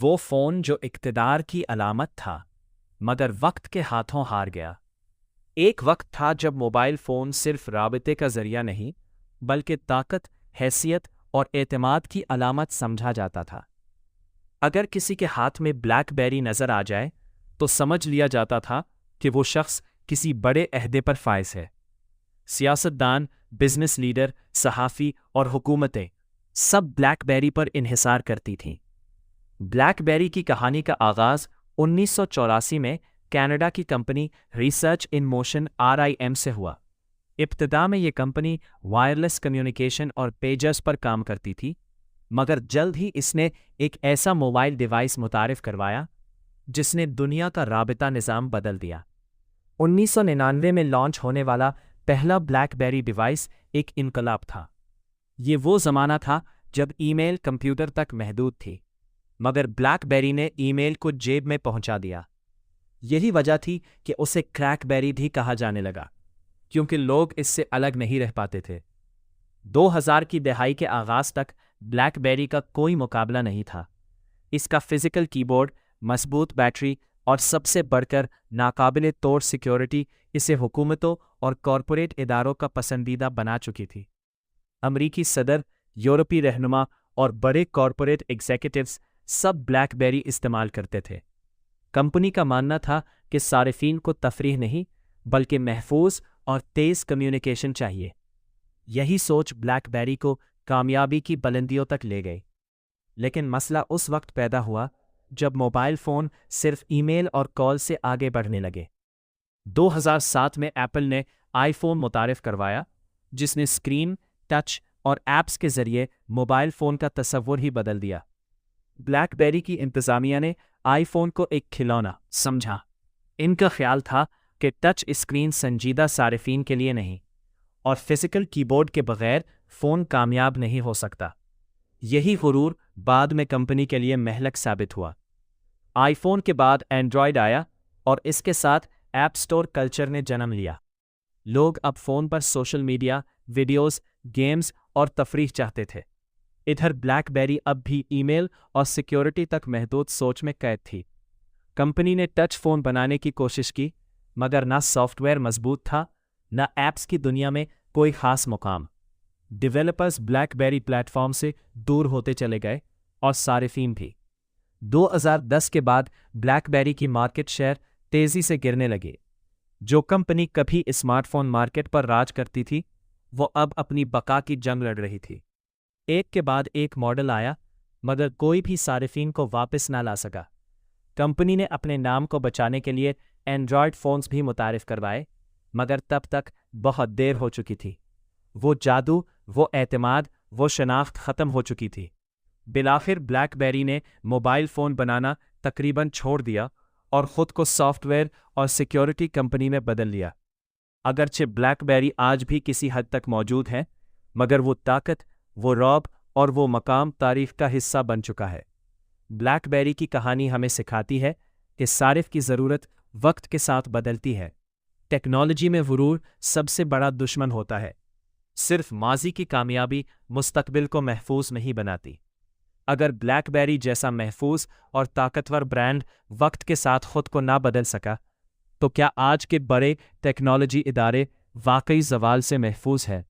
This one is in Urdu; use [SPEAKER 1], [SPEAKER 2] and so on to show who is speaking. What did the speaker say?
[SPEAKER 1] وہ فون جو اقتدار کی علامت تھا مگر وقت کے ہاتھوں ہار گیا۔ ایک وقت تھا جب موبائل فون صرف رابطے کا ذریعہ نہیں بلکہ طاقت، حیثیت اور اعتماد کی علامت سمجھا جاتا تھا۔ اگر کسی کے ہاتھ میں بلیک بیری نظر آ جائے تو سمجھ لیا جاتا تھا کہ وہ شخص کسی بڑے عہدے پر فائز ہے۔ سیاستدان، بزنس لیڈر، صحافی اور حکومتیں سب بلیک بیری پر انحصار کرتی تھیں۔ بلیک بیری کی کہانی کا آغاز 1984 میں کینیڈا کی company research in motion RIM سے ہوا۔ ابتدا میں یہ کمپنی وائرلیس کمیونیکیشن اور پیجرز پر کام کرتی تھی، مگر جلد ہی اس نے ایک ایسا موبائل ڈیوائس متعارف کروایا جس نے دنیا کا رابطہ نظام بدل دیا۔ 1999 میں لانچ ہونے والا پہلا بلیک بیری ڈیوائس ایک انقلاب تھا۔ یہ وہ زمانہ تھا جب ای میل کمپیوٹر تک محدود تھی، مگر بلیک بیری نے ای میل کو جیب میں پہنچا دیا۔ یہی وجہ تھی کہ اسے کریک بیری بھی کہا جانے لگا، کیونکہ لوگ اس سے الگ نہیں رہ پاتے تھے۔ 2000 کی دہائی کے آغاز تک بلیک بیری کا کوئی مقابلہ نہیں تھا۔ اس کا فزیکل کی بورڈ، مضبوط بیٹری اور سب سے بڑھ کر ناقابل توڑ سیکیورٹی اسے حکومتوں اور کارپوریٹ اداروں کا پسندیدہ بنا چکی تھی۔ امریکی صدر، یورپی رہنما اور بڑے کارپوریٹ ایگزیکٹوز سب بلیک بیری استعمال کرتے تھے۔ کمپنی کا ماننا تھا کہ صارفین کو تفریح نہیں بلکہ محفوظ اور تیز کمیونیکیشن چاہیے۔ یہی سوچ بلیک بیری کو کامیابی کی بلندیوں تک لے گئی۔ لیکن مسئلہ اس وقت پیدا ہوا جب موبائل فون صرف ای میل اور کال سے آگے بڑھنے لگے۔ 2007 میں ایپل نے آئی فون متعارف کروایا، جس نے اسکرین، ٹچ اور ایپس کے ذریعے موبائل فون کا تصور ہی بدل دیا۔ بلیک بیری کی انتظامیہ نے آئی فون کو ایک کھلونا سمجھا۔ ان کا خیال تھا کہ ٹچ اسکرین سنجیدہ صارفین کے لیے نہیں اور فزیکل کی بورڈ کے بغیر فون کامیاب نہیں ہو سکتا۔ یہی غرور بعد میں کمپنی کے لیے مہلک ثابت ہوا۔ آئی فون کے بعد اینڈرائیڈ آیا اور اس کے ساتھ ایپ سٹور کلچر نے جنم لیا۔ لوگ اب فون پر سوشل میڈیا، ویڈیوز، گیمز اور تفریح چاہتے تھے۔ ادھر بلیک بیری اب بھی ای میل اور سیکیورٹی تک محدود سوچ میں قید تھی۔ کمپنی نے ٹچ فون بنانے کی کوشش کی، مگر نہ سافٹ ویئر مضبوط تھا، نہ ایپس کی دنیا میں کوئی خاص مقام۔ ڈیولپرز بلیک بیری پلیٹ فارم سے دور ہوتے چلے گئے اور صارفین بھی۔ 2010 کے بعد بلیک بیری کی مارکیٹ شیئر تیزی سے گرنے لگی۔ جو کمپنی کبھی اسمارٹ فون مارکیٹ پر راج کرتی تھی، وہ اب اپنی بقا کی جنگ لڑ رہی تھی۔ ایک کے بعد ایک ماڈل آیا، مگر کوئی بھی صارفین کو واپس نہ لا سکا۔ کمپنی نے اپنے نام کو بچانے کے لیے اینڈرائیڈ فونز بھی متعارف کروائے، مگر تب تک بہت دیر ہو چکی تھی۔ وہ جادو، وہ اعتماد، وہ شناخت ختم ہو چکی تھی۔ بالآخر بلیک بیری نے موبائل فون بنانا تقریباً چھوڑ دیا اور خود کو سافٹ ویئر اور سیکیورٹی کمپنی میں بدل لیا۔ اگرچہ بلیک بیری آج بھی کسی حد تک موجود ہے، مگر وہ طاقت، وہ رعب اور وہ مقام تاریخ کا حصہ بن چکا ہے۔ بلیک بیری کی کہانی ہمیں سکھاتی ہے کہ صارف کی ضرورت وقت کے ساتھ بدلتی ہے۔ ٹیکنالوجی میں غرور سب سے بڑا دشمن ہوتا ہے۔ صرف ماضی کی کامیابی مستقبل کو محفوظ نہیں بناتی۔ اگر بلیک بیری جیسا محفوظ اور طاقتور برانڈ وقت کے ساتھ خود کو نہ بدل سکا، تو کیا آج کے بڑے ٹیکنالوجی ادارے واقعی زوال سے محفوظ ہیں؟